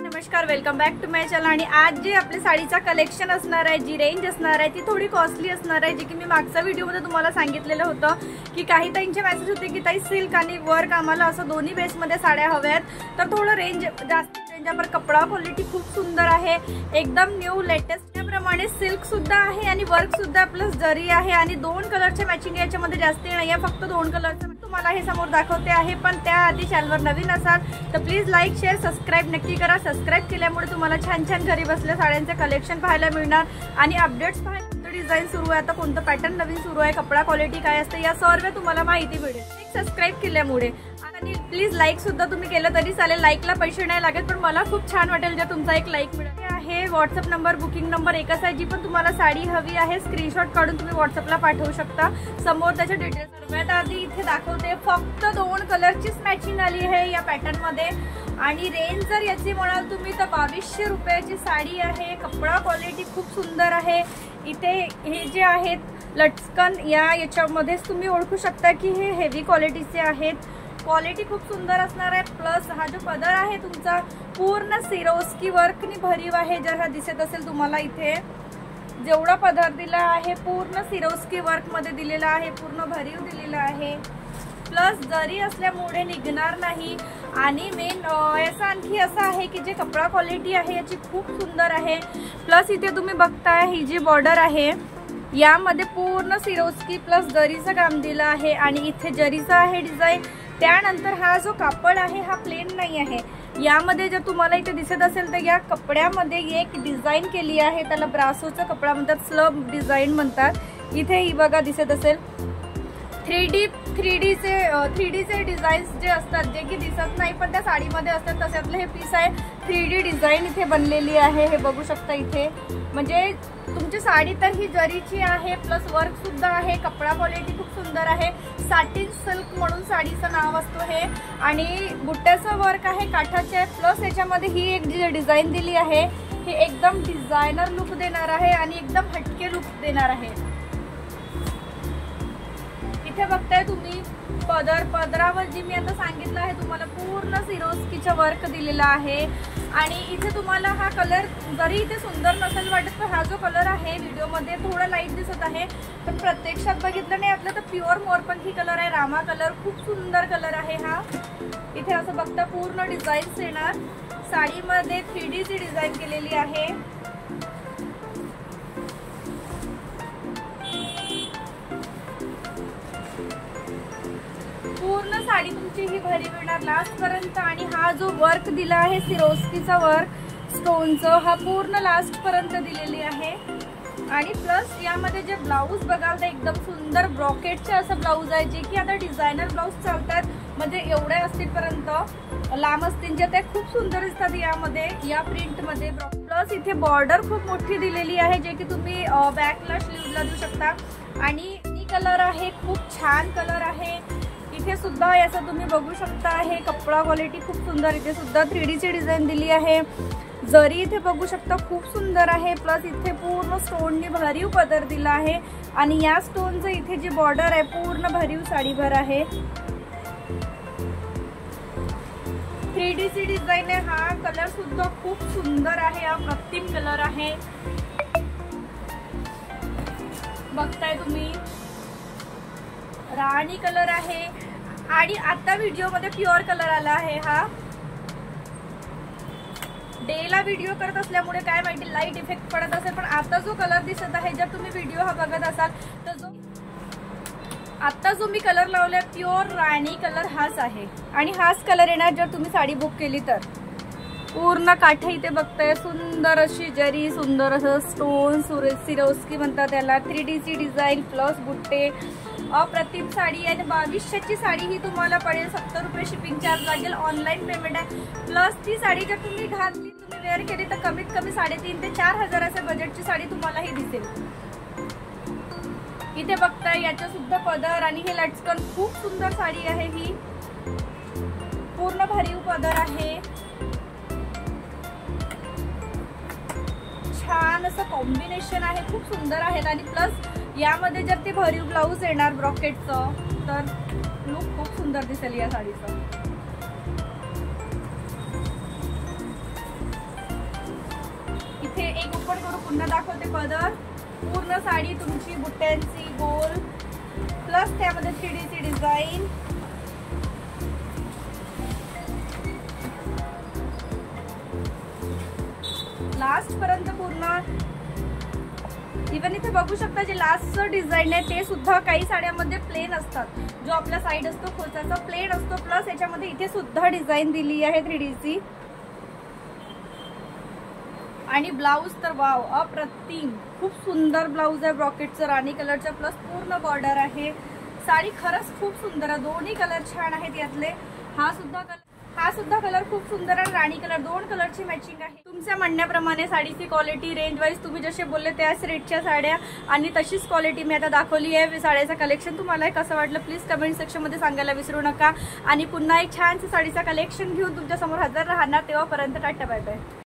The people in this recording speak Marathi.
नमस्कार, welcome back to my channel. आणि आज जे आपल्या साडीचा कलेक्शन असणार आहे, जी रेंज असणार आहे ती थोडी कॉस्टली असणार आहे, जी की मी मागच्या व्हिडिओमध्ये तुम्हाला सांगितलेलं होतं की काही ताईंचे मेसेज होते की ताई सिल्क आणि वर्क आम्हाला असं दोन्ही बेसमध्ये साड्या हव्यात, तर थोडं रेंज जास्त रेंजवर कपडा क्वालिटी खूप सुंदर आहे, एकदम न्यू लेटेस्ट। त्याप्रमाणे सिल्क सुद्धा आहे आणि वर्क सुद्धा प्लस जरी आहे आणि दोन कलरचे मॅचिंग याच्यामध्ये जास्त नाही आहे, फक्त दोन कलरचे तुम्हाला हे समोर दाखवते आहे। पण त्याआधी चॅनलवर नवीन असाल तर प्लीज लाईक शेअर सबस्क्राइब नक्की करा। सबस्क्राइब केल्यामुळे तुम्हाला छान छान घरी बसल्या साड्यांचे कलेक्शन पाहायला मिळणार आणि अपडेट्स पाहायला, डिझाइन सुरू आहे, आता कोणतं पॅटर्न नवीन सुरू आहे, कपडा क्वालिटी काय असते, या सर्व तुम्हाला माहिती मिळेल सबस्क्राइब केल्यामुळे। आणि प्लीज लाईक सुद्धा तुम्ही केलं तरी चालेल, लाईकला पैसे नाही लागत, पण मला खूप छान वाटेल जर तुमचा एक लाईक मिळेल। आहे व्हॉट्सअप नंबर, बुकिंग नंबर एकच आहे, जी पण तुम्हाला साडी हवी आहे स्क्रीनशॉट काढून तुम्ही व्हॉट्सअपला पाठवू शकता। समोर त्याचे डिटेल्स सर्वात आधी इथे दाखवते, फक्त दोन कलरचीच मॅचिंग आली आहे या पॅटर्न मध्ये। आणि रेंज जर याची म्हणाल तुम्ही तर 2200 रुपयाची साडी आहे, कपडा क्वालिटी खूप सुंदर आहे। इथे हे जे आहेत लटकन याच्यामध्येच तुम्ही ओळखू शकता की हे हेवी क्वालिटीचे आहेत, क्वालिटी खूप सुंदर असणार आहे। प्लस हा जो पदर आहे तुमचा पूर्ण सिरोस्की वर्कनी भरीव आहे, जर हा दिसत असेल तुम्हाला इथे जेवढा पदर दिला आहे पूर्ण सिरोस्की वर्क मध्ये दिलेला आहे, पूर्ण भरीव दिलेला आहे। प्लस जरी असल्यामुळे निघणार नाही आणि मेन याचा आणखी असं आहे की जे कपडा क्वालिटी आहे याची खूप सुंदर आहे। प्लस इथे तुम्ही बघताय ही जी बॉर्डर आहे यामध्ये पूर्ण सिरोस्की प्लस जरीचं काम दिलं आहे आणि इथे जरीचं आहे डिझाईन। त्यानंतर हा जो कापड आहे हा प्लेन नाही आहे, यामध्ये जर तुम्हाला इथे दिसत असेल तर या कपड्यामध्ये एक डिझाईन केली आहे, त्याला ब्रासोचा कपडा म्हणतात, स्लब डिझाईन म्हणतात। इथे ही बघा दिसत असेल 3D चे डिझाईन्स जे असतात, जे की दिसत नाही पण त्या साडीमध्ये असतात, तशातलं हे पीस आहे। 3D डिझाईन इथे बनलेली आहे, हे बघू शकता इथे। म्हणजे तुमची साडी तर ही जरीची आहे, प्लस वर्क सुद्धा आहे, कपडा क्वालिटी खूप सुंदर आहे। सॅटिन सिल्क म्हणून साडीचं नाव असतो हे, आणि बुट्ट्याचं वर्क आहे, काठाचे, प्लस याच्यामध्ये ही एक जी डिझाईन दिली आहे हे एकदम डिझायनर लुक देणार आहे आणि एकदम हटके लुक देणार आहे। इथे बघताय तुम्ही पदरावर जी मी आता सांगितलं आहे तुम्हाला पूर्ण सिरोस्कीचा वर्क दिलेला आहे। आणि इथे तुम्हाला हा कलर जरी इथे सुंदर नसेल वाटत, तर हा जो कलर आहे व्हिडिओमध्ये थोडा लाईट दिसत आहे, पण प्रत्यक्षात बघितलं नाही आपलं तर प्युअर मोरपंखी कलर आहे, रामा कलर, खूप सुंदर कलर आहे हा। इथे असं बघता पूर्ण डिझाईन्स येणार, साडीमध्ये 3D ची डिझाईन केलेली आहे। पूर्ण साडी तुमची ही भरी मिळणार लास्ट पर्यंत। आणि हा जो वर्क दिला आहे सिरोस्कीचा वर्क स्टोनचं, हा पूर्ण लास्ट पर्यंत दिलेली आहे। आणि प्लस यामध्ये जे ब्लाऊज बघाल तर एकदम सुंदर ब्रॉकेटचे असं ब्लाऊज आहे, जे की आता डिझायनर ब्लाऊज चालतात, म्हणजे एवढे असतील पर्यंत लांब असतील ते खूप सुंदर दिसतात यामध्ये, या प्रिंट मध्ये। प्लस इथे बॉर्डर खूप मोठी दिलेली आहे, जे की तुम्ही बॅकला स्लीवला देऊ शकता। आणि कलर आहे, खूप छान कलर आहे। इथे सुद्धा याचा तुम्ही बघू शकता, हे कपडा क्वालिटी खूप सुंदर, इथे सुद्धा 3D ची डिझाईन दिली आहे, जरी इथे बघू शकता खूप सुंदर आहे। प्लस इथे पूर्ण स्टोननी भरीव पदर दिला आहे आणि या स्टोनचं इथे जी बॉर्डर आहे पूर्ण भरीव साडीभर आहे। 3D ची डिझाईन आहे, हा कलर सुद्धा खूप सुंदर आहे, हा अप्रतिम कलर आहे, बघताय तुम्ही राणी कलर आहे। आणि आता व्हिडिओ मध्ये प्युअर कलर आला आहे, हा डेला व्हिडिओ करत असल्यामुळे काय माहिती लाईट इफेक्ट पडत असेल, पण आता जो कलर दिसत आहे, जर तुम्ही व्हिडिओ हा बघत असाल तर आता जो मी कलर लावलाय प्युअर राणी कलर हाच आहे आणि हाच कलर येणार जर तुम्ही साडी बुक केली तर। पूर्ण काठे इथे बघताय, सुंदर अशी जरी, सुंदर असं स्टोन, सिरोस्की म्हणतात त्याला, 3D ची डिझाईन प्लस बुट्टे, अप्रतिम साडी आहे। 2200 ची साडी ही तुम्हाला पडेल, 70 रुपये शिपिंग चार्ज लागेल, ऑनलाईन पेमेंट आहे। प्लस ती साडी जर तुम्ही घातली, तुम्ही वेअर केली तर कमीत कमी 3,500 ते 4,000 बजेटची साडी तुम्हाला ही दिसेल। इथे बघताय याच्या सुद्धा पदर आणि हे लटकन, खूप सुंदर साडी आहे ही, पूर्ण भरीव पदर आहे, छान असं कॉम्बिनेशन आहे, खूप सुंदर आहे। आणि प्लस यामध्ये जर ते भरीव ब्लाऊज येणार ब्रॉकेटचं तर लुक खूप सुंदर दिसेल या साडीचं। इथे एक ओपन करू, पुन्हा दाखवते पदर. पूर्ण साडी तुमची बुट्ट्यांची गोल, प्लस त्यामध्ये 3D ची डिझाईन. लास्ट पर्यंत पूर्ण. इव्हन इथे बघू शकता जे लास्टचं डिझाईन आहे ते सुद्धा काही साड्यामध्ये प्लेन असतात. जो आपला साईड असतो खोचाचा प्लेन असतो, प्लस याच्यामध्ये इथे सुद्धा डिझाईन दिली आहे 3D ची. आणि ब्लाऊज तर वाव अप्रतिम, खूप सुंदर ब्लाऊज आहे ब्रॉकेटचं राणी कलरच्या, प्लस पूर्ण बॉर्डर आहे. साडी खरंच खूप सुंदर आहे, दोन्ही कलर छान आहेत यातले. हा सुद्धा कलर खूप सुंदर आहे, राणी कलर, 2 कलरची मॅचिंग आहे. तुमच्या म्हणण्याप्रमाणे साडीची क्वालिटी रेंज वाईज तुम्ही जसे बोलले त्याच रेटच्या साड्या आणि तशीच क्वालिटी मी आता दाखवली आहे. साड्याचं कलेक्शन तुम्हाला कसं वाटलं प्लीज कमेंट सेक्शनमध्ये सांगायला विसरू नका. आणि पुन्हा एक छानसं साडीचं कलेक्शन घेऊन तुमच्या समोर हजर राहणार. तेव्हापर्यंत टाटा बाय बाय.